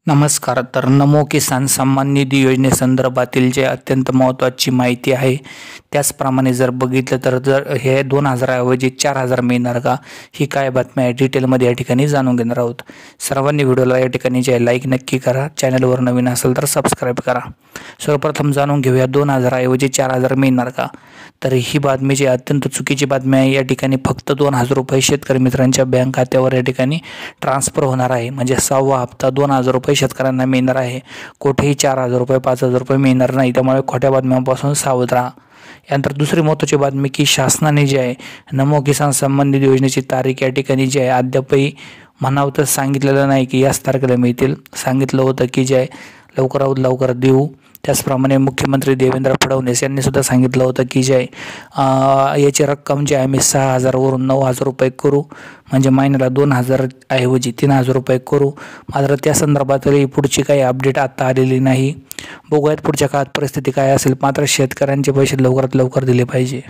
नमस्कार. तर नमो किसान सन्मान निधी योजनेसंदर्भातील जे अत्यंत महत्त्वाची माहिती आहे त्याचप्रमाणे जर बघितलं तर जर हे 2000 ऐवजी 4000 मिळणार का, ही काय बातमी आहे डिटेलमध्ये या ठिकाणी जाणून घेणार आहोत. सर्वांनी व्हिडिओला या ठिकाणी जे लाईक नक्की करा, चॅनलवर नवीन असेल तर सबस्क्राईब करा. सर्वप्रथम जाणून घेऊया 2000 ऐवजी 4000 मिळणार का. तर ही बातमी जी अत्यंत चुकीची बातमी आहे. या ठिकाणी फक्त 2000 रुपये शेतकरी मित्रांच्या बँक खात्यावर या ठिकाणी ट्रान्सफर होणार आहे. म्हणजे 6वा हप्ता 2000 रुपये शेतकऱ्यांना मिळणार आहे. कुठेही 4000 रुपये 5000 रुपये मिळणार नाही. त्यामुळे खोट्या बातम्यांपासून सावध राहा. यानंतर दुसरी महत्त्वाची बातमी की शासनाने जे आहे नमो किसान सन्मान निधी योजनेची तारीख या ठिकाणी जी आहे अद्यापही म्हणावं तर सांगितलेलं नाही की याच तारखेला मिळतील. सांगितलं होतं की जे आहे लवकरात लवकर देऊ. त्याचप्रमाणे मुख्यमंत्री देवेंद्र फडणवीस यांनी सुद्धा सांगितलं होतं की जे आहे याची रक्कम जी आहे आम्ही 6000 वरून 9000 रुपये करू, म्हणजे महिन्याला 2000 ऐवजी 3000 रुपये करू. मात्र त्या संदर्भातही पुढची काही अपडेट आता आलेली नाही. बघूयात पुढच्या काळात परिस्थिती काय असेल. मात्र शेतकऱ्यांचे पैसे लवकरात लवकर दिले पाहिजे.